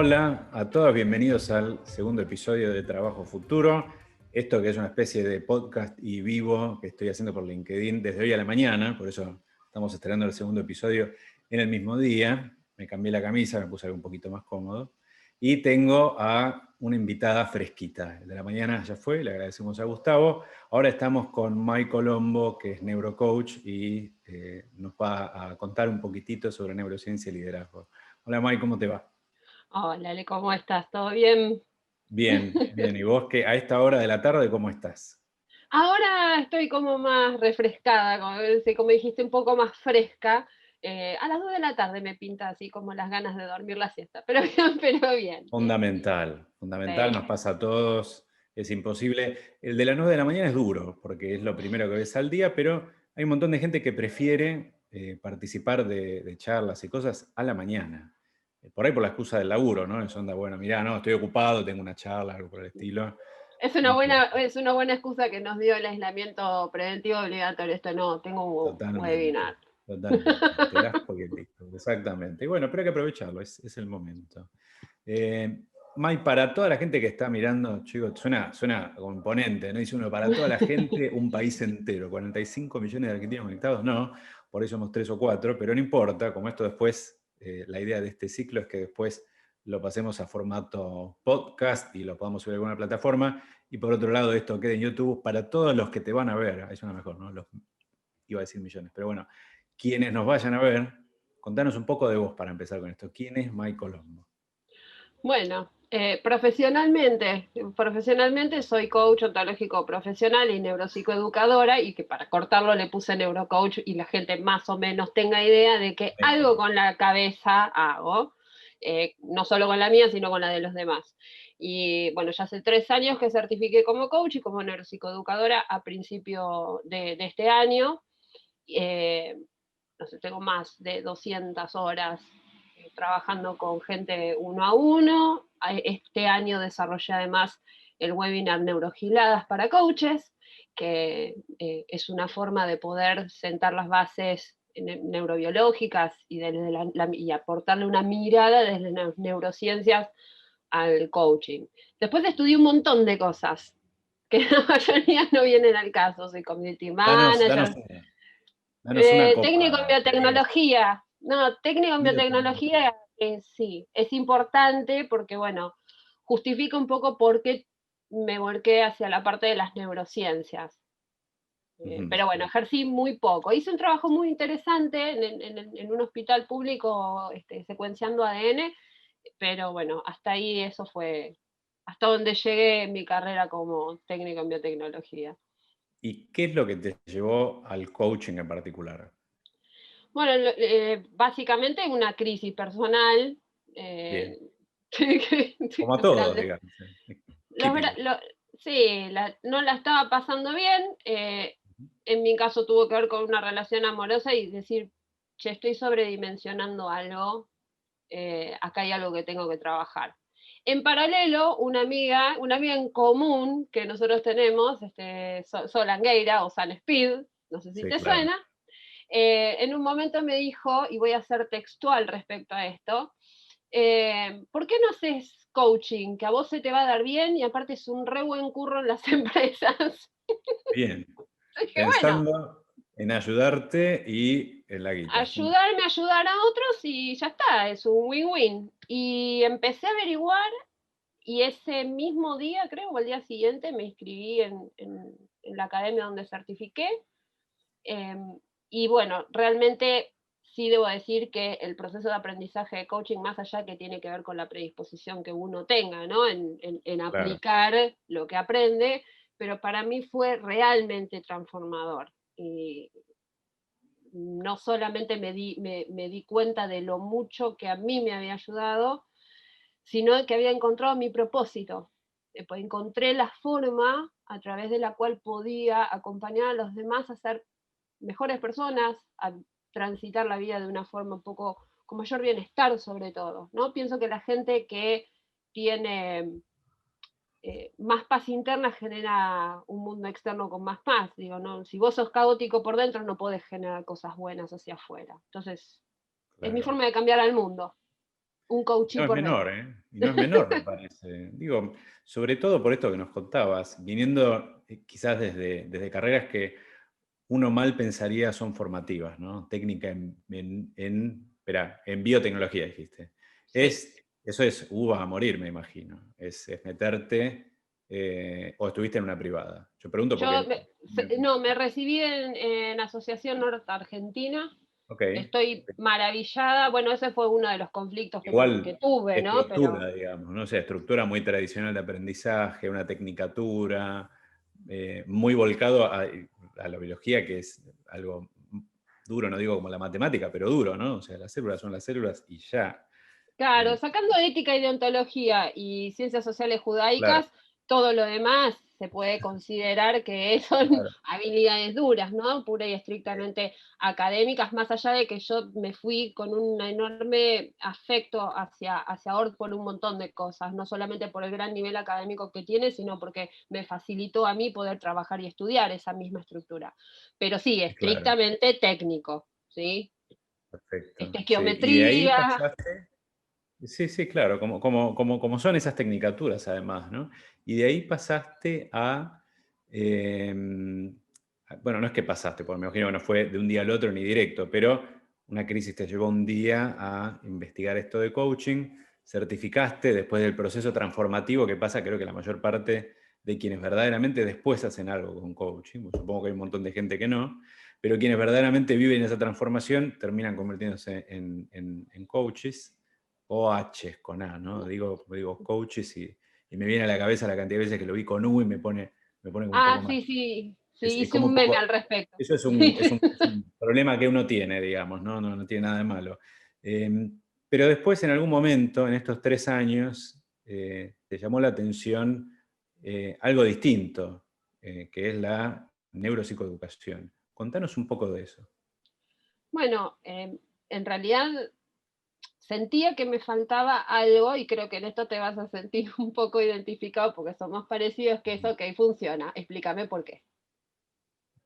Hola a todos, bienvenidos al segundo episodio de Trabajo Futuro. Esto que es una especie de podcast y vivo que estoy haciendo por LinkedIn desde hoy a la mañana, por eso estamos estrenando el segundo episodio en el mismo día. Me cambié la camisa, me puse algo un poquito más cómodo. Y tengo a una invitada fresquita. El de la mañana ya fue, le agradecemos a Gustavo. Ahora estamos con Mike Colombo, que es neurocoach y nos va a contar un poquitito sobre neurociencia y liderazgo. Hola Mike, ¿cómo te va? Hola, Ale, ¿cómo estás? ¿Todo bien? Bien, bien. ¿Y vos que a esta hora de la tarde cómo estás? Ahora estoy como más refrescada, como dijiste, un poco más fresca. A las 2 de la tarde me pinta así como las ganas de dormir la siesta, pero bien, pero bien. Fundamental, fundamental, nos Sí. pasa a todos, es imposible. El de las 9 de la mañana es duro, porque es lo primero que ves al día, pero hay un montón de gente que prefiere participar de charlas y cosas a la mañana. Por ahí por la excusa del laburo, ¿no? Eso onda, bueno, mirá, no, estoy ocupado, tengo una charla, algo por el estilo. No importa. Es una buena excusa que nos dio el aislamiento preventivo obligatorio. Esto no, tengo un Totalmente, webinar. totalmente. Me enterás porque listo, exactamente. Y bueno, pero hay que aprovecharlo, es el momento. Mai, para toda la gente que está mirando, chicos, suena componente, ¿no? Dice uno, para toda la gente, un país entero, 45 millones de argentinos conectados, no, por eso somos 3 o 4, pero no importa, como esto después, la idea de este ciclo es que después lo pasemos a formato podcast y lo podamos subir a alguna plataforma, y por otro lado esto quede en YouTube para todos los que te van a ver, ahí suena mejor, ¿no? Iba a decir millones, pero bueno, quienes nos vayan a ver, contanos un poco de vos para empezar con esto. ¿Quién es Mike Colombo? Bueno, profesionalmente soy coach ontológico profesional y neuropsicoeducadora, y que para cortarlo le puse neurocoach y la gente más o menos tenga idea de que algo Mejor. con la cabeza hago, no solo con la mía, sino con la de los demás. Y bueno, ya hace 3 años que certifiqué como coach y como neuropsicoeducadora a principio de este año. Eh, no sé, tengo más de 200 horas trabajando con gente uno a uno. Este año desarrollé además el webinar Neurogiladas para coaches, que es una forma de poder sentar las bases neurobiológicas y aportarle una mirada desde las neurociencias al coaching. Después estudié un montón de cosas que la mayoría no vienen al caso. Soy community Danos, danos manager, una, danos una técnico en copada. biotecnología. No, técnico en Biotecnología. biotecnología, sí, es importante porque, bueno, justifica un poco por qué me volqué hacia la parte de las neurociencias. Ujú. Pero bueno, ejercí muy poco. Hice un trabajo muy interesante en un hospital público, secuenciando ADN, pero bueno, hasta ahí eso fue, hasta donde llegué en mi carrera como técnico en biotecnología. ¿Y qué es lo que te llevó al coaching en particular? Bueno, básicamente una crisis personal, Bien, eh, como a los todos, grandes, digamos. los gra- Típico. lo- sí, no la estaba pasando bien. En mi caso tuvo que ver con una relación amorosa y decir, che, estoy sobredimensionando algo, acá hay algo que tengo que trabajar. En paralelo, una amiga en común que nosotros tenemos, Sol Angueira o San Speed, no sé si Sí, te claro. suena, en un momento me dijo, y voy a ser textual respecto a esto, ¿por qué no haces coaching? Que a vos se te va a dar bien y aparte es un re buen curro en las empresas. Bien. Dije, bueno, Pensando en ayudarte y en la guita. ayudarme a ayudar a otros y ya está, es un win-win. Y empecé a averiguar y ese mismo día, creo, o el día siguiente, me inscribí en la academia donde certifiqué. Y bueno, realmente sí debo decir que el proceso de aprendizaje de coaching, más allá que tiene que ver con la predisposición que uno tenga, ¿no? En Claro. aplicar lo que aprende, pero para mí fue realmente transformador. Y no solamente me di cuenta de lo mucho que a mí me había ayudado, sino que había encontrado mi propósito. Pues encontré la forma a través de la cual podía acompañar a los demás a ser mejores personas, a transitar la vida de una forma un poco con mayor bienestar sobre todo, ¿no? Pienso que la gente que tiene más paz interna genera un mundo externo con más paz, digo, ¿no? Si vos sos caótico por dentro no podés generar cosas buenas hacia afuera. Entonces, es mi Claro. forma de cambiar al mundo. un coachee No es por dentro. menor, ¿eh? Y no es menor, me parece. Digo, sobre todo por esto que nos contabas, viniendo quizás desde carreras que uno mal pensaría son formativas, ¿no? Técnica espera, en biotecnología, dijiste. Sí. Eso es uva a morir, me imagino. Es meterte, o estuviste en una privada. Yo pregunto Yo porque... no, me recibí en Asociación Norte Argentina. Ok. Estoy maravillada. Bueno, ese fue uno de los conflictos que Igual tuve, ¿no? Pero estructura, digamos, no sé, estructura muy tradicional de aprendizaje, una tecnicatura, muy volcado a la biología, que es algo duro, no digo como la matemática, pero duro, ¿no? O sea, las células son las células y ya. claro, Eh, sacando ética y deontología y ciencias sociales claro, judaicas, todo lo demás se puede considerar que son claro. habilidades duras, ¿no? Pura y estrictamente académicas, más allá de que yo me fui con un enorme afecto hacia Ort por un montón de cosas, no solamente por el gran nivel académico que tiene, sino porque me facilitó a mí poder trabajar y estudiar esa misma estructura. Pero sí, Claro, estrictamente técnico, ¿sí? perfecto. Sí, y de ahí Geometría. pasaste. Sí, sí, claro, como son esas tecnicaturas además, ¿no? Y de ahí pasaste bueno, no es que pasaste, porque me imagino que no fue de un día al otro ni directo, pero una crisis te llevó un día a investigar esto de coaching, certificaste después del proceso transformativo que pasa, creo que la mayor parte de quienes verdaderamente después hacen algo con coaching, pues supongo que hay un montón de gente que no, pero quienes verdaderamente viven esa transformación terminan convirtiéndose en coaches o H con A, ¿no? Digo coaches y me viene a la cabeza la cantidad de veces que lo vi con U y me pone como un Ah, poco mal. sí, sí, sí, Es hice como un un meme poco, al respecto. eso es un problema que uno tiene, digamos, ¿no? No tiene nada de malo. Pero después, en algún momento, en estos 3 años, te llamó la atención algo distinto, que es la neuropsicoeducación. Contanos un poco de eso. Bueno, en realidad sentía que me faltaba algo y creo que en esto te vas a sentir un poco identificado porque somos parecidos, que eso, ok, funciona, explícame por qué.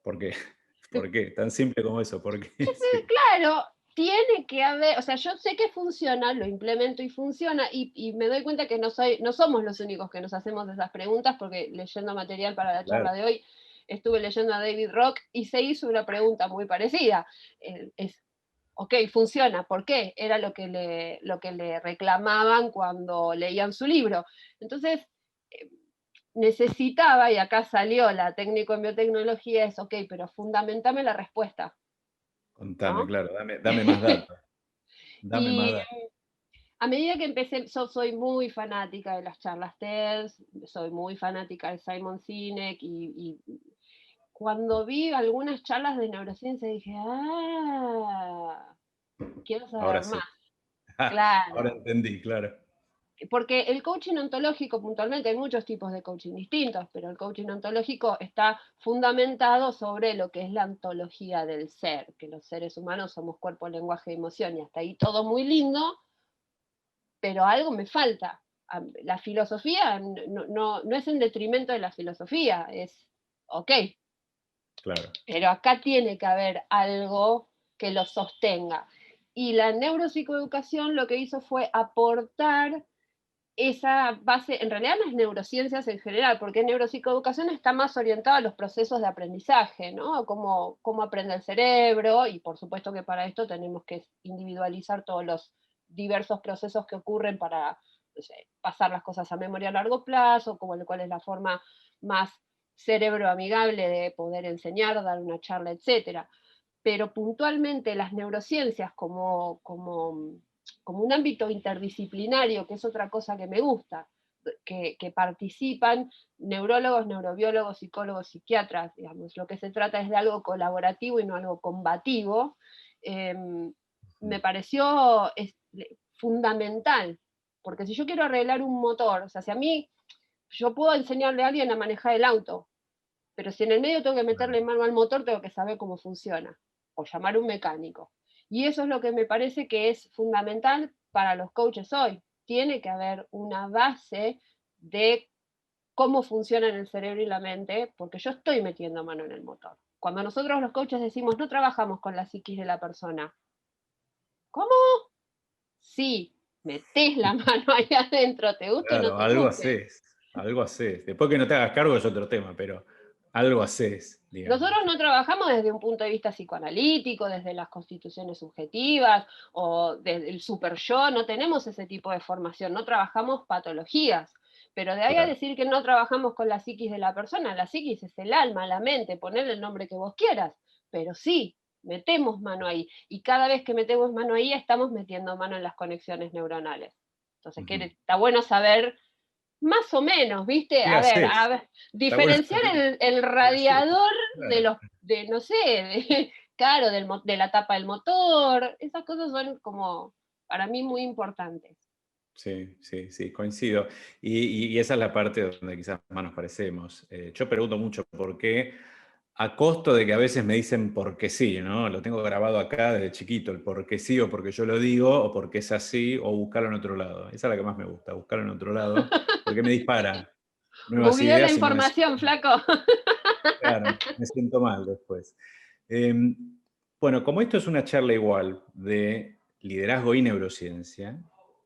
¿Por qué? ¿Por qué? Tan simple como eso, ¿por qué? Sí. Claro, tiene que haber, o sea, yo sé que funciona, lo implemento y funciona, y me doy cuenta que no somos los únicos que nos hacemos esas preguntas, porque leyendo material para la Claro. charla de hoy, estuve leyendo a David Rock y se hizo una pregunta muy parecida. Es, ok, funciona, ¿por qué? Era lo que le reclamaban cuando leían su libro. Entonces, eh, necesitaba, y acá salió la técnico en biotecnología, es, ok, pero fundamentame la respuesta, Contame, ¿no? claro, dame más datos. Dame más Y datos. a medida que empecé, yo soy muy fanática de las charlas TED, soy muy fanática de Simon Sinek, y cuando vi algunas charlas de neurociencia dije, quiero Ahora saber sí. más. Claro, Ahora entendí, claro. porque el coaching ontológico puntualmente, hay muchos tipos de coaching distintos, pero el coaching ontológico está fundamentado sobre lo que es la ontología del ser, que los seres humanos somos cuerpo, lenguaje y emoción, y hasta ahí todo muy lindo, pero algo me falta. La filosofía no es en detrimento de la filosofía, es, ok, Claro. pero acá tiene que haber algo que lo sostenga. Y la neuropsicoeducación lo que hizo fue aportar esa base, en realidad las neurociencias en general, porque neuropsicoeducación está más orientada a los procesos de aprendizaje, ¿no? Cómo aprende el cerebro, y por supuesto que para esto tenemos que individualizar todos los diversos procesos que ocurren para, no sé, pasar las cosas a memoria a largo plazo, cuál es la forma más cerebro amigable de poder enseñar, dar una charla, etcétera. Pero puntualmente las neurociencias como un ámbito interdisciplinario, que es otra cosa que me gusta, que participan neurólogos, neurobiólogos, psicólogos, psiquiatras, digamos, lo que se trata es de algo colaborativo y no algo combativo, eh, me pareció fundamental, porque si yo quiero arreglar un motor, o sea, si a mí, yo puedo enseñarle a alguien a manejar el auto, pero si en el medio tengo que Claro. meterle mano al motor, tengo que saber cómo funciona, o llamar a un mecánico. Y eso es lo que me parece que es fundamental para los coaches hoy. Tiene que haber una base de cómo funcionan el cerebro y la mente, porque yo estoy metiendo mano en el motor. Cuando nosotros los coaches decimos no trabajamos con la psiquis de la persona, ¿cómo? Sí. metés la mano ahí adentro, te guste o no Claro, te guste. algo haces. Después que no te hagas cargo es otro tema, pero algo haces, Nosotros digamos. no trabajamos desde un punto de vista psicoanalítico, desde las constituciones subjetivas o desde el super yo, no tenemos ese tipo de formación, no trabajamos patologías. Pero de ahí a Claro. decir que no trabajamos con la psiquis de la persona, la psiquis es el alma, la mente, ponerle el nombre que vos quieras, pero sí, metemos mano ahí. Y cada vez que metemos mano ahí, estamos metiendo mano en las conexiones neuronales. Entonces, Ujú. está bueno saber más o menos, ¿viste? ¿Qué A haces? ver, Está bueno diferenciar saber el qué haces. radiador de Claro. los, de, no sé, de, claro, de la tapa del motor, esas cosas son como, para mí, muy importantes. Sí, sí, sí, coincido. Y esa es la parte donde quizás más nos parecemos. Yo pregunto mucho por qué, a costo de que a veces me dicen porque sí, ¿no? Lo tengo grabado acá desde chiquito, el porque sí o porque yo lo digo, o porque es así, o buscarlo en otro lado. Esa es la que más me gusta, buscarlo en otro lado, porque me dispara nuevas Googleé la ideas y no me información, siento, flaco. claro, me siento mal después. Eh, bueno, como esto es una charla igual de liderazgo y neurociencia,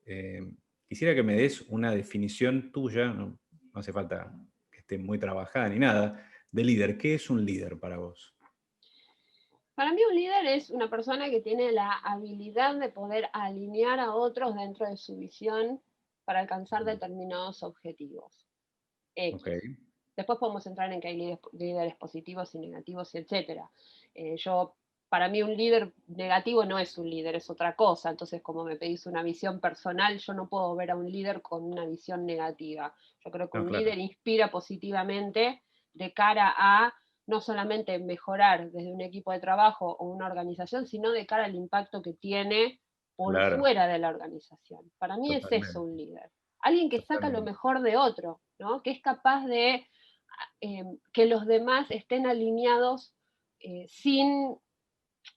eh, quisiera que me des una definición tuya, no, no hace falta que esté muy trabajada ni nada, de líder. ¿Qué es un líder para vos? Para mí un líder es una persona que tiene la habilidad de poder alinear a otros dentro de su visión para alcanzar determinados objetivos. Ok, X. Después podemos entrar en que hay líderes positivos y negativos, y etcétera. Para mí un líder negativo no es un líder, es otra cosa. Entonces, como me pedís una visión personal, yo no puedo ver a un líder con una visión negativa. Yo creo que no, un claro, líder inspira positivamente de cara a no solamente mejorar desde un equipo de trabajo o una organización, sino de cara al impacto que tiene por claro, fuera de la organización. Para mí es eso totalmente, un líder. Alguien que saca lo totalmente. mejor de otro, ¿no? Que es capaz de que los demás estén alineados sin,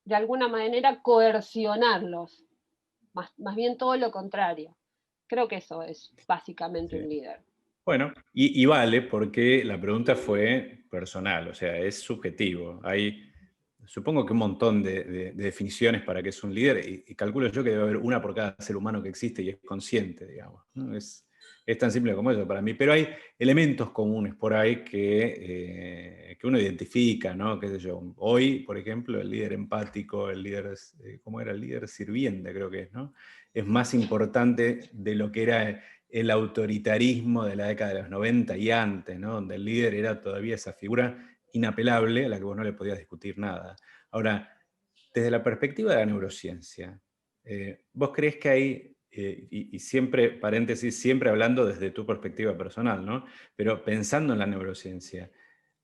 de alguna manera, coercionarlos, más bien todo lo contrario. Creo que eso es básicamente Sí. un líder. Bueno, y vale porque la pregunta fue personal, o sea, es subjetivo. Hay, supongo que un montón de definiciones para qué es un líder, y calculo yo que debe haber una por cada ser humano que existe y es consciente, digamos, ¿no? Es tan simple como eso para mí. Pero hay elementos comunes por ahí que uno identifica, ¿no? ¿Qué sé yo? Hoy, por ejemplo, el líder empático, el líder, ¿cómo era? El líder sirviente, creo que es, ¿no? Es más importante de lo que era el autoritarismo de la década de los 90 y antes, ¿no? Donde el líder era todavía esa figura inapelable a la que vos no le podías discutir nada. Ahora, desde la perspectiva de la neurociencia, ¿vos creés que hay, y siempre, paréntesis, siempre hablando desde tu perspectiva personal, ¿no? Pero pensando en la neurociencia,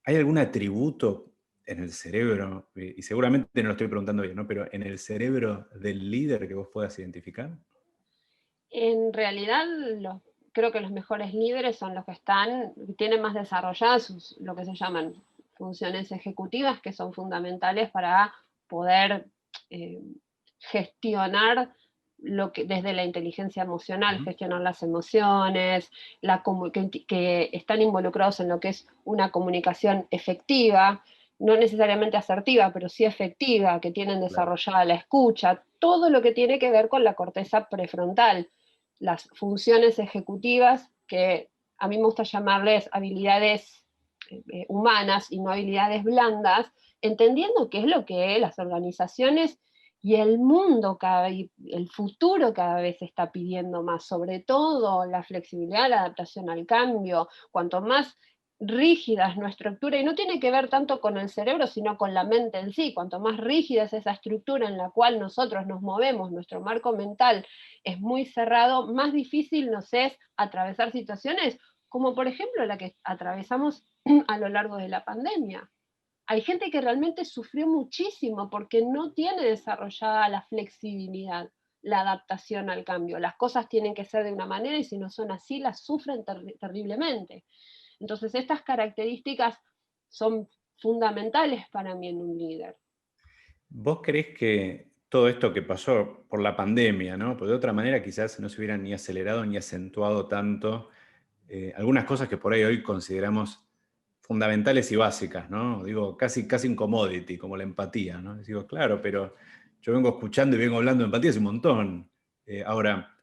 ¿hay algún atributo en el cerebro, y seguramente no lo estoy preguntando bien, ¿no? Pero en el cerebro del líder que vos puedas identificar? En realidad, creo que los mejores líderes son los que tienen más desarrolladas lo que se llaman funciones ejecutivas, que son fundamentales para poder eh, gestionar desde la inteligencia emocional, Ujú. gestionar las emociones, que están involucrados en lo que es una comunicación efectiva, no necesariamente asertiva, pero sí efectiva, que tienen Claro, desarrollada la escucha, todo lo que tiene que ver con la corteza prefrontal, las funciones ejecutivas, que a mí me gusta llamarles habilidades humanas y no habilidades blandas, entendiendo qué es lo que las organizaciones y el mundo, el futuro cada vez está pidiendo más, sobre todo la flexibilidad, la adaptación al cambio. Cuanto más rígida es nuestra estructura, y no tiene que ver tanto con el cerebro, sino con la mente en sí, cuanto más rígida es esa estructura en la cual nosotros nos movemos, nuestro marco mental es muy cerrado, más difícil nos es atravesar situaciones como por ejemplo la que atravesamos a lo largo de la pandemia. Hay gente que realmente sufrió muchísimo porque no tiene desarrollada la flexibilidad, la adaptación al cambio. Las cosas tienen que ser de una manera y si no son así, las sufren terriblemente. Entonces, estas características son fundamentales para mí en un líder. ¿vos creés que todo esto que pasó por la pandemia, ¿no? Porque de otra manera quizás no se hubieran ni acelerado ni acentuado tanto algunas cosas que por ahí hoy consideramos fundamentales y básicas, ¿no? Digo, casi un commodity, como la empatía, ¿no? Digo, claro, pero yo vengo escuchando y vengo hablando de empatía hace un montón. Ahora,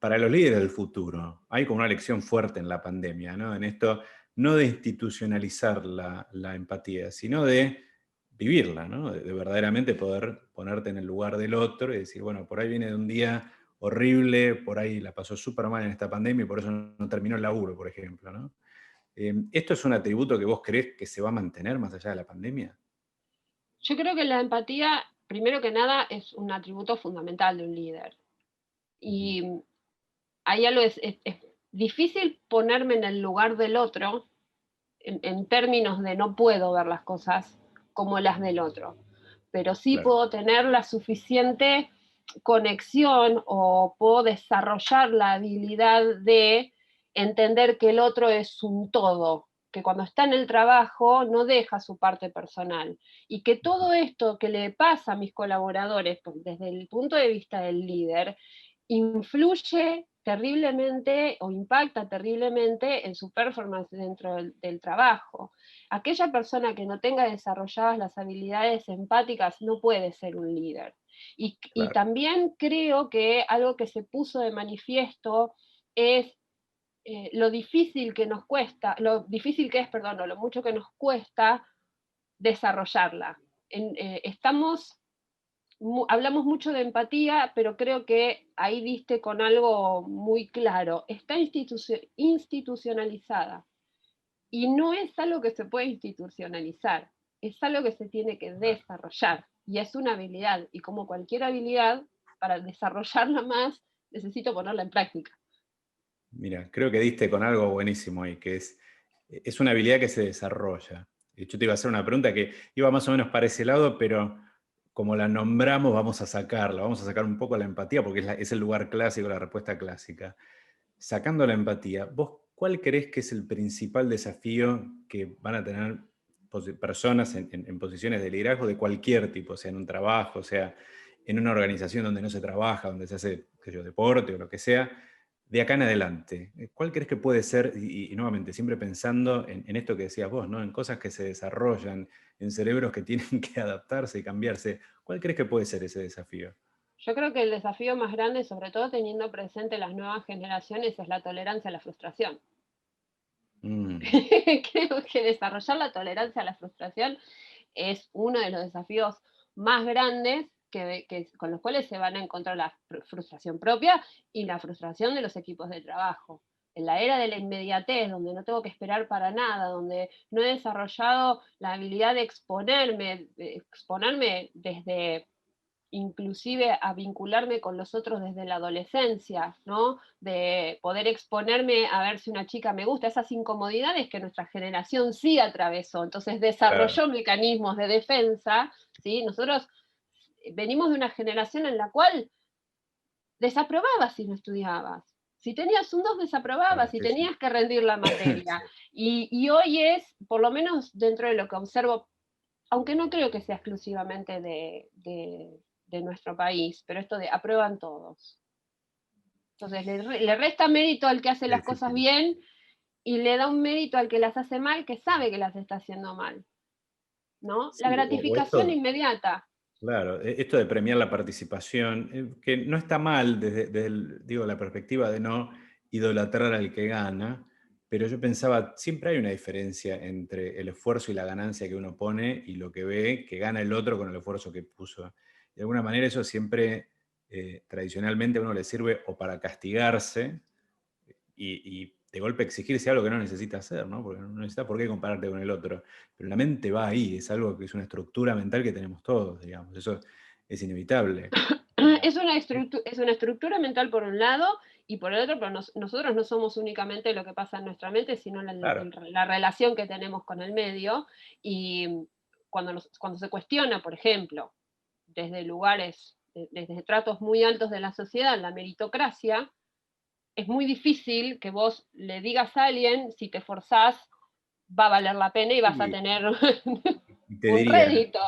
para los líderes del futuro, hay como una lección fuerte en la pandemia, ¿no? En esto, no de institucionalizar la empatía, sino de vivirla, ¿no? De verdaderamente poder ponerte en el lugar del otro y decir, bueno, por ahí viene de un día horrible, por ahí la pasó súper mal en esta pandemia y por eso no terminó el laburo, por ejemplo, ¿no? ¿Esto es un atributo que vos creés que se va a mantener más allá de la pandemia? Yo creo que la empatía, primero que nada, es un atributo fundamental de un líder. Ujú. Y hay algo, es difícil ponerme en el lugar del otro en términos de no puedo ver las cosas como las del otro, pero sí Claro, puedo tener la suficiente conexión o puedo desarrollar la habilidad de entender que el otro es un todo, que cuando está en el trabajo no deja su parte personal y que todo esto que le pasa a mis colaboradores desde el punto de vista del líder influye terriblemente o impacta terriblemente en su performance dentro del trabajo. Aquella persona que no tenga desarrolladas las habilidades empáticas no puede ser un líder. Y claro. también creo que algo que se puso de manifiesto es lo difícil que nos cuesta, lo difícil que es, perdón, o lo mucho que nos cuesta desarrollarla. Estamos hablamos mucho de empatía, pero creo que ahí diste con algo muy claro. Está institucionalizada y no es algo que se puede institucionalizar, es algo que se tiene que Claro. desarrollar y es una habilidad y como cualquier habilidad, para desarrollarla más necesito ponerla en práctica. Mira, creo que diste con algo buenísimo ahí, que es una habilidad que se desarrolla. De hecho, te iba a hacer una pregunta que iba más o menos para ese lado, pero como la nombramos, vamos a sacar un poco la empatía, porque es el lugar clásico, la respuesta clásica. Sacando la empatía, ¿vos cuál creés que es el principal desafío que van a tener personas en posiciones de liderazgo de cualquier tipo, sea en un trabajo, sea en una organización donde no se trabaja, donde se hace qué sé yo, deporte o lo que sea, de acá en adelante? ¿Cuál crees que puede ser, y nuevamente, siempre pensando en esto que decías vos, ¿no? En cosas que se desarrollan, en cerebros que tienen que adaptarse y cambiarse? ¿Cuál crees que puede ser ese desafío? Yo creo que el desafío más grande, sobre todo teniendo presente las nuevas generaciones, es la tolerancia a la frustración. Mm, Creo que desarrollar la tolerancia a la frustración es uno de los desafíos más grandes con los cuales se van a encontrar la frustración propia y la frustración de los equipos de trabajo. En la era de la inmediatez, donde no tengo que esperar para nada, donde no he desarrollado la habilidad de exponerme desde inclusive a vincularme con los otros desde la adolescencia, ¿no? De poder exponerme a ver si una chica me gusta, esas incomodidades que nuestra generación sí atravesó. Entonces claro, desarrolló mecanismos de defensa, ¿sí? Nosotros venimos de una generación en la cual desaprobabas si no estudiabas. Si tenías un 2 claro, desaprobabas y sí, sí. tenías que rendir la materia. Sí. Y hoy es, por lo menos dentro de lo que observo, aunque no creo que sea exclusivamente de nuestro país, pero esto de aprueban todos. Entonces le resta mérito al que hace Sí, las sí, cosas sí. bien y le da un mérito al que las hace mal, que sabe que las está haciendo mal, ¿no? La Sí, o gratificación esto, inmediata. claro, esto de premiar la participación, que no está mal desde digo, la perspectiva de no idolatrar al que gana, pero yo pensaba, siempre hay una diferencia entre el esfuerzo y la ganancia que uno pone y lo que ve que gana el otro con el esfuerzo que puso. De alguna manera eso siempre, tradicionalmente a uno le sirve o para castigarse, y de golpe exigirse algo que no necesita hacer, ¿no? Porque no necesitas por qué compararte con el otro. Pero la mente va ahí, es algo que es una estructura mental que tenemos todos, digamos. Eso es inevitable. Es una estructura mental por un lado y por el otro, pero nosotros no somos únicamente lo que pasa en nuestra mente, sino Claro, la relación que tenemos con el medio. Y cuando se cuestiona, por ejemplo, desde lugares, desde tratos muy altos de la sociedad, la meritocracia, es muy difícil que vos le digas a alguien, si te forzás, va a valer la pena y vas a y, tener y te un diría, rédito.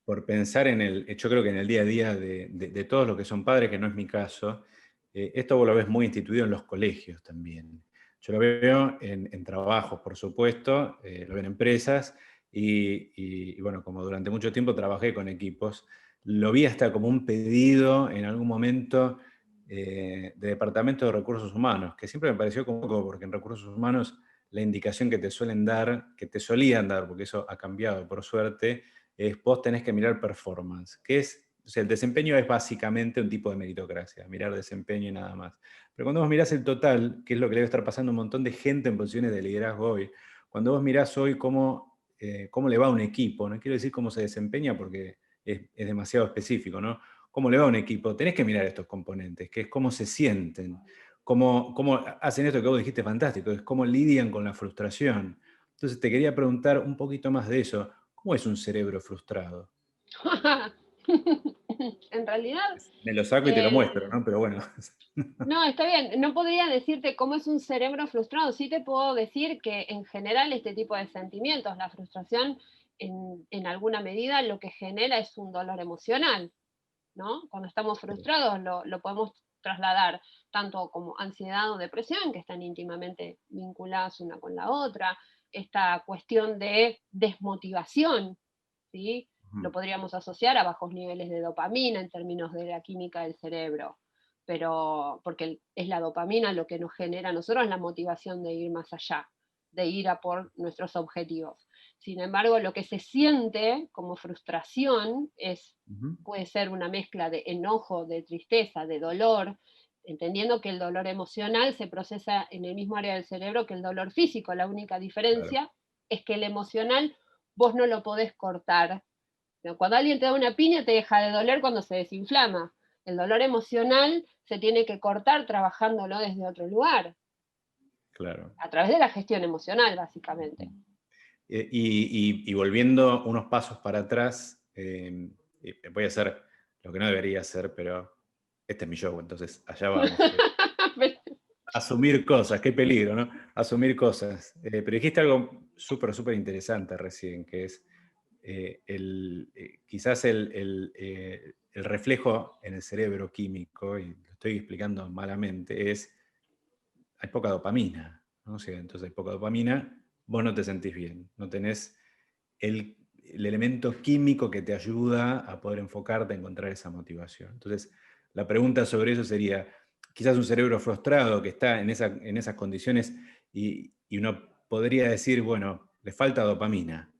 por pensar yo creo que en el día a día de todos los que son padres, que no es mi caso, esto vos lo ves muy instituido en los colegios también. Yo lo veo en trabajos, por supuesto, lo veo en empresas, y bueno, como durante mucho tiempo trabajé con equipos, lo vi hasta como un pedido en algún momento, de departamento de recursos humanos, que siempre me pareció como poco, porque en recursos humanos la indicación que te suelen dar, que te solían dar, porque eso ha cambiado por suerte, es vos tenés que mirar performance, que es, o sea, el desempeño es básicamente un tipo de meritocracia, mirar desempeño y nada más. Pero cuando vos mirás el total, que es lo que le debe estar pasando a un montón de gente en posiciones de liderazgo hoy, cuando vos mirás hoy cómo le va a un equipo, no quiero decir cómo se desempeña porque es demasiado específico, ¿no? ¿Cómo le va a un equipo? Tenés que mirar estos componentes, que es cómo se sienten, cómo hacen esto que vos dijiste fantástico, es cómo lidian con la frustración. Entonces te quería preguntar un poquito más de eso. ¿Cómo es un cerebro frustrado? En realidad, Me lo saco y te lo muestro, eh, ¿no? Pero bueno. no, está bien. No podría decirte cómo es un cerebro frustrado. Sí te puedo decir que en general este tipo de sentimientos, la frustración, en alguna medida lo que genera es un dolor emocional, ¿no? Cuando estamos frustrados lo podemos trasladar tanto como ansiedad o depresión, que están íntimamente vinculadas una con la otra, esta cuestión de desmotivación, ¿sí? Lo podríamos asociar a bajos niveles de dopamina en términos de la química del cerebro, pero porque es la dopamina lo que nos genera a nosotros la motivación de ir más allá, de ir a por nuestros objetivos. Sin embargo, lo que se siente como frustración puede ser una mezcla de enojo, de tristeza, de dolor, entendiendo que el dolor emocional se procesa en el mismo área del cerebro que el dolor físico. La única Claro, diferencia es que el emocional vos no lo podés cortar. Cuando alguien te da una piña te deja de doler cuando se desinflama. El dolor emocional se tiene que cortar trabajándolo desde otro lugar, claro. a través de la gestión emocional, básicamente. Y volviendo unos pasos para atrás, voy a hacer lo que no debería hacer, pero este es mi show, entonces allá vamos. Asumir cosas, qué peligro, ¿no? Asumir cosas. Pero dijiste algo súper, súper interesante recién, que es quizás el reflejo en el cerebro químico, y lo estoy explicando malamente, es hay poca dopamina, ¿no? O sea, entonces hay poca dopamina, vos no te sentís bien, no tenés el elemento químico que te ayuda a poder enfocarte, a encontrar esa motivación. Entonces, la pregunta sobre eso sería, quizás un cerebro frustrado que está en esas condiciones y uno podría decir, bueno, le falta dopamina.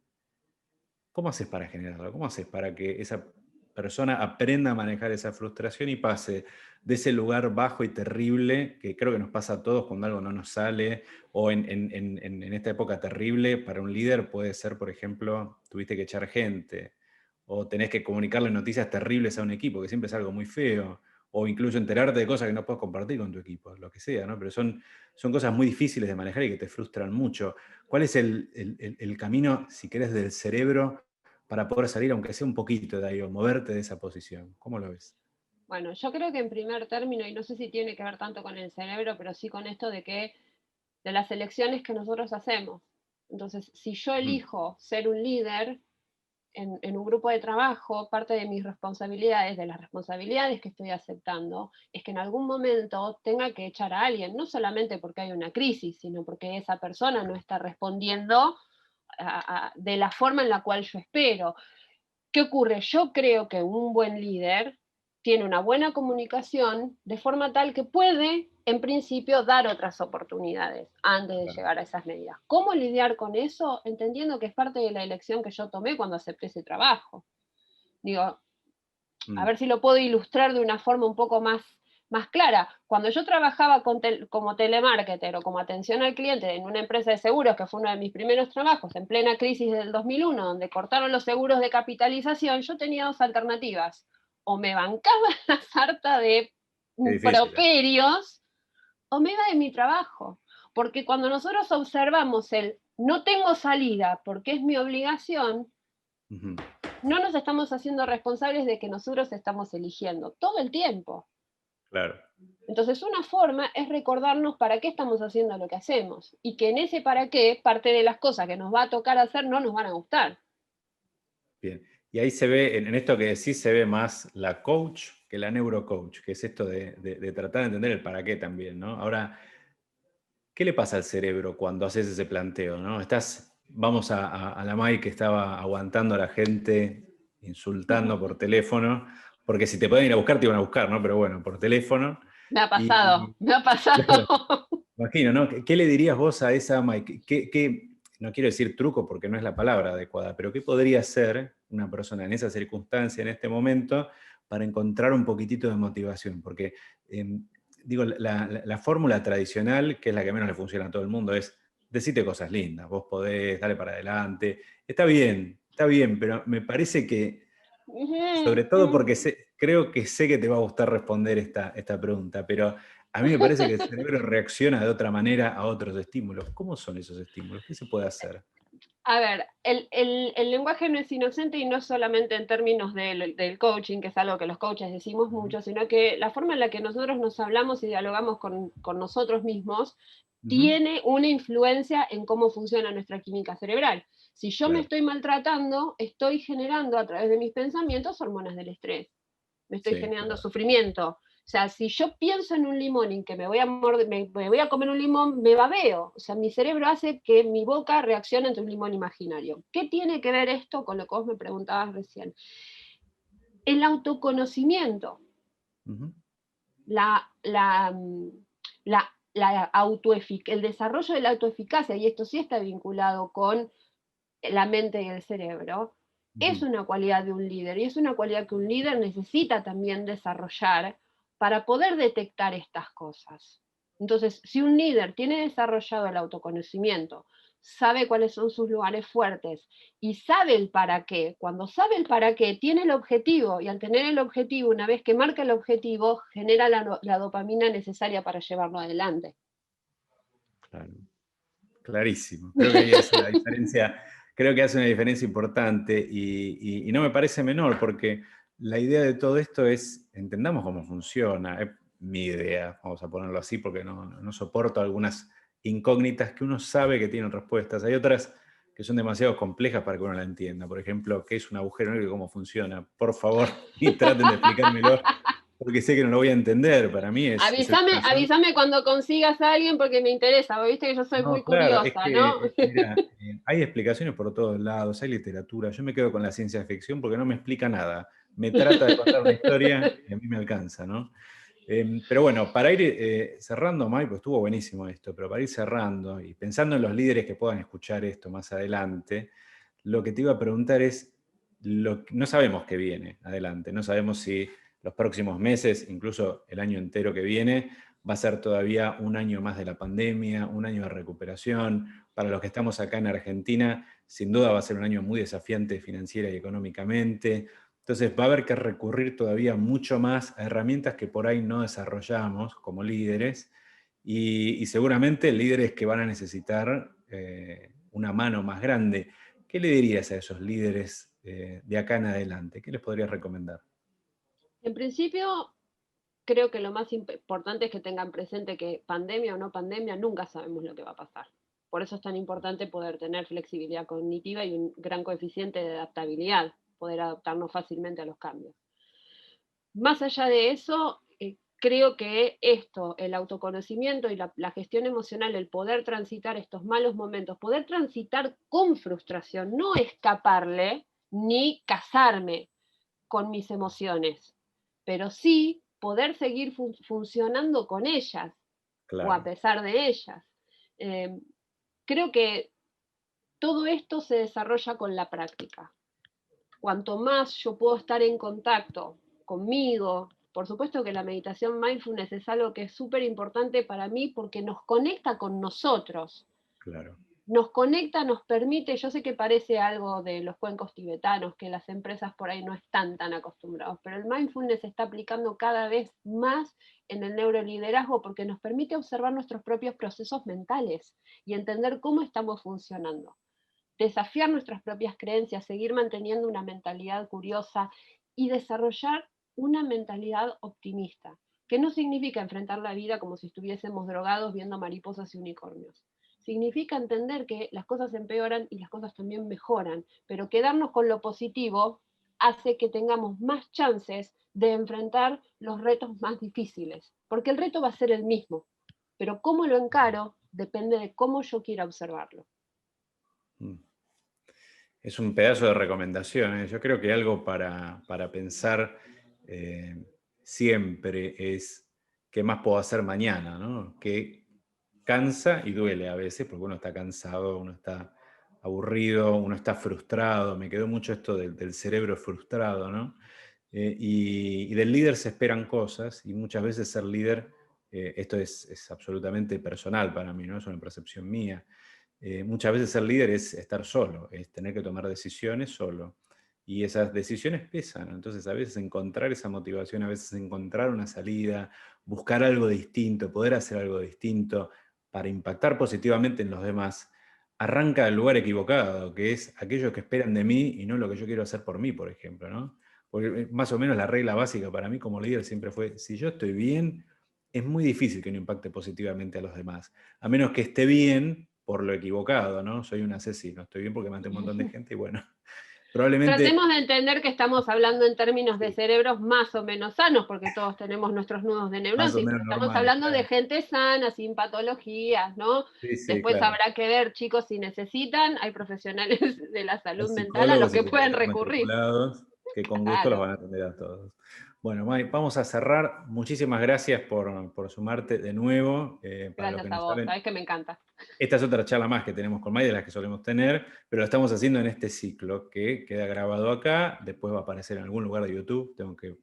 ¿Cómo haces para generarlo? ¿Cómo haces para que esa persona aprenda a manejar esa frustración y pase de ese lugar bajo y terrible, que creo que nos pasa a todos cuando algo no nos sale, o en esta época terrible, para un líder puede ser, por ejemplo, tuviste que echar gente, o tenés que comunicarle noticias terribles a un equipo, que siempre es algo muy feo, o incluso enterarte de cosas que no puedes compartir con tu equipo, lo que sea, ¿no? Pero son cosas muy difíciles de manejar y que te frustran mucho. ¿Cuál es el camino, si querés, del cerebro para poder salir, aunque sea un poquito de ahí, o moverte de esa posición? ¿Cómo lo ves? Bueno, yo creo que en primer término, y no sé si tiene que ver tanto con el cerebro, pero sí con esto de las elecciones que nosotros hacemos. Entonces, si yo Mm, elijo ser un líder en un grupo de trabajo, parte de mis responsabilidades, de las responsabilidades que estoy aceptando, es que en algún momento tenga que echar a alguien, no solamente porque hay una crisis, sino porque esa persona no está respondiendo de la forma en la cual yo espero. ¿Qué ocurre? Yo creo que un buen líder tiene una buena comunicación de forma tal que puede, en principio, dar otras oportunidades antes de claro. llegar a esas medidas. ¿Cómo lidiar con eso? Entendiendo que es parte de la elección que yo tomé cuando acepté ese trabajo. Digo, a Mm, ver si lo puedo ilustrar de una forma un poco más clara. Cuando yo trabajaba como telemarketer o como atención al cliente en una empresa de seguros, que fue uno de mis primeros trabajos, en plena crisis del 2001, donde cortaron los seguros de capitalización, yo tenía dos alternativas. O me bancaba la sarta de qué difícil, ¿eh? properios, o me iba de mi trabajo. Porque cuando nosotros observamos el no tengo salida porque es mi obligación, Ujú, no nos estamos haciendo responsables de que nosotros estamos eligiendo todo el tiempo. claro. Entonces, una forma es recordarnos para qué estamos haciendo lo que hacemos y que en ese para qué, parte de las cosas que nos va a tocar hacer no nos van a gustar. Bien. Y ahí se ve, en esto que decís, se ve más la coach que la neurocoach, que es esto de tratar de entender el para qué también, ¿no? Ahora, ¿qué le pasa al cerebro cuando haces ese planteo, ¿no? Vamos a la Mai que estaba aguantando a la gente, insultando por teléfono, porque si te pueden ir a buscar, te iban a buscar, ¿no? Pero bueno, por teléfono. Me ha Y, pasado, me ha claro, pasado. imagino, ¿no? ¿Qué le dirías vos a esa ama? No quiero decir truco porque no es la palabra adecuada, pero ¿qué podría hacer una persona en esa circunstancia, en este momento, para encontrar un poquitito de motivación? Porque, digo, la fórmula tradicional, que es la que menos le funciona a todo el mundo, es decirte cosas lindas, vos podés, dale para adelante. Está bien, pero me parece que, sobre todo porque creo que sé que te va a gustar responder esta pregunta, pero a mí me parece que el cerebro reacciona de otra manera a otros estímulos. ¿Cómo son esos estímulos? ¿Qué se puede hacer? A ver, el lenguaje no es inocente y no solamente en términos del coaching, que es algo que los coaches decimos Ujú, mucho, sino que la forma en la que nosotros nos hablamos y dialogamos con nosotros mismos ujú, tiene una influencia en cómo funciona nuestra química cerebral. Si yo me claro, estoy maltratando, estoy generando a través de mis pensamientos hormonas del estrés. Me estoy sí, generando claro. sufrimiento. O sea, si yo pienso en un limón y que me voy a morder, me voy a comer un limón, me babeo. O sea, mi cerebro hace que mi boca reaccione ante un limón imaginario. ¿Qué tiene que ver esto con lo que vos me preguntabas recién? El autoconocimiento, Ujú, la, la, el desarrollo de la autoeficacia, y esto sí está vinculado con la mente y el cerebro, es ujú, una cualidad de un líder y es una cualidad que un líder necesita también desarrollar para poder detectar estas cosas. Entonces, si un líder tiene desarrollado el autoconocimiento, sabe cuáles son sus lugares fuertes y sabe el para qué, cuando sabe el para qué, tiene el objetivo y al tener el objetivo, una vez que marca el objetivo, genera la dopamina necesaria para llevarlo adelante. claro. Clarísimo. Creo que ahí hace una diferencia, creo que hace una diferencia importante y no me parece menor, porque la idea de todo esto es, entendamos cómo funciona, es mi idea, vamos a ponerlo así, porque no soporto algunas incógnitas que uno sabe que tienen respuestas. Hay otras que son demasiado complejas para que uno la entienda. Por ejemplo, ¿qué es un agujero negro y cómo funciona? Por favor, y traten de explicármelo, porque sé que no lo voy a entender. Para mí es el Avísame, corazón. avísame cuando consigas a alguien porque me interesa, viste que yo soy No, muy claro, es curiosa, que, ¿no? mira, hay explicaciones por todos lados, hay literatura. Yo me quedo con la ciencia ficción porque no me explica nada. Me trata de contar una historia y a mí me alcanza, ¿no? Pero bueno, para ir cerrando, Mike, pues estuvo buenísimo esto, pero para ir cerrando y pensando en los líderes que puedan escuchar esto más adelante, lo que te iba a preguntar es, no sabemos qué viene adelante, no sabemos si los próximos meses, incluso el año entero que viene, va a ser todavía un año más de la pandemia, un año de recuperación. Para los que estamos acá en Argentina, sin duda va a ser un año muy desafiante financiera y económicamente. Entonces va a haber que recurrir todavía mucho más a herramientas que por ahí no desarrollamos como líderes y seguramente líderes que van a necesitar una mano más grande. ¿Qué le dirías a esos líderes de acá en adelante? ¿Qué les podrías recomendar? En principio, creo que lo más importante es que tengan presente que pandemia o no pandemia, nunca sabemos lo que va a pasar. Por eso es tan importante poder tener flexibilidad cognitiva y un gran coeficiente de adaptabilidad, poder adaptarnos fácilmente a los cambios. Más allá de eso, creo que esto, el autoconocimiento y la gestión emocional, el poder transitar estos malos momentos, poder transitar con frustración, no escaparle ni casarme con mis emociones, pero sí poder seguir funcionando con ellas o a Claro. pesar de ellas. Eh, Creo que todo esto se desarrolla con la práctica. Cuanto más yo puedo estar en contacto conmigo, por supuesto que la meditación mindfulness es algo que es súper importante para mí porque nos conecta con nosotros, Claro. nos conecta, nos permite, yo sé que parece algo de los cuencos tibetanos, que las empresas por ahí no están tan acostumbrados, pero el mindfulness se está aplicando cada vez más en el neuroliderazgo porque nos permite observar nuestros propios procesos mentales y entender cómo estamos funcionando, desafiar nuestras propias creencias, seguir manteniendo una mentalidad curiosa y desarrollar una mentalidad optimista, que no significa enfrentar la vida como si estuviésemos drogados viendo mariposas y unicornios. Significa entender que las cosas empeoran y las cosas también mejoran, pero quedarnos con lo positivo hace que tengamos más chances de enfrentar los retos más difíciles, porque el reto va a ser el mismo, pero cómo lo encaro depende de cómo yo quiera observarlo. Mm. Es un pedazo de recomendación, ¿eh? Yo creo que algo para pensar eh, siempre es ¿qué más puedo hacer mañana? ¿No? Que cansa y duele a veces, porque uno está cansado, uno está aburrido, uno está frustrado. Me quedó mucho esto del cerebro frustrado, ¿no? Y del líder se esperan cosas, y muchas veces ser líder, esto es absolutamente personal para mí, ¿no? Es una percepción mía. Muchas veces ser líder es estar solo, es tener que tomar decisiones solo. Y esas decisiones pesan, ¿no? Entonces a veces encontrar esa motivación, a veces encontrar una salida, buscar algo distinto, poder hacer algo distinto para impactar positivamente en los demás, arranca del lugar equivocado, que es aquello que esperan de mí y no lo que yo quiero hacer por mí, por ejemplo, ¿no? Porque más o menos la regla básica para mí como líder siempre fue, si yo estoy bien, es muy difícil que no impacte positivamente a los demás, a menos que esté bien por lo equivocado, ¿no? Soy un asesino, estoy bien porque maté un montón de gente y bueno, probablemente... Tratemos de entender que estamos hablando en términos de Sí, cerebros más o menos sanos, porque todos tenemos nuestros nudos de más o neurosis, pero menos estamos normales, hablando de claro. gente sana, sin patologías, ¿no? Sí, sí, Después claro. habrá que ver, chicos, si necesitan, hay profesionales de la Hay salud mental a los psicólogos y que pueden psiquiatras recurrir. matriculados que con gusto los Claro, van a atender a todos. Bueno, May, vamos a cerrar. Muchísimas gracias por sumarte de nuevo. Para los que gracias a no vos, saben, sabés que me encanta. esta es otra charla más que tenemos con May, de las que solemos tener, pero lo estamos haciendo en este ciclo que queda grabado acá, después va a aparecer en algún lugar de YouTube, tengo que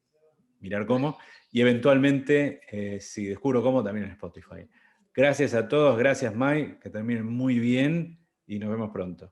mirar cómo, y eventualmente, si descubro cómo, también en Spotify. Gracias a todos, gracias May, que terminen muy bien y nos vemos pronto.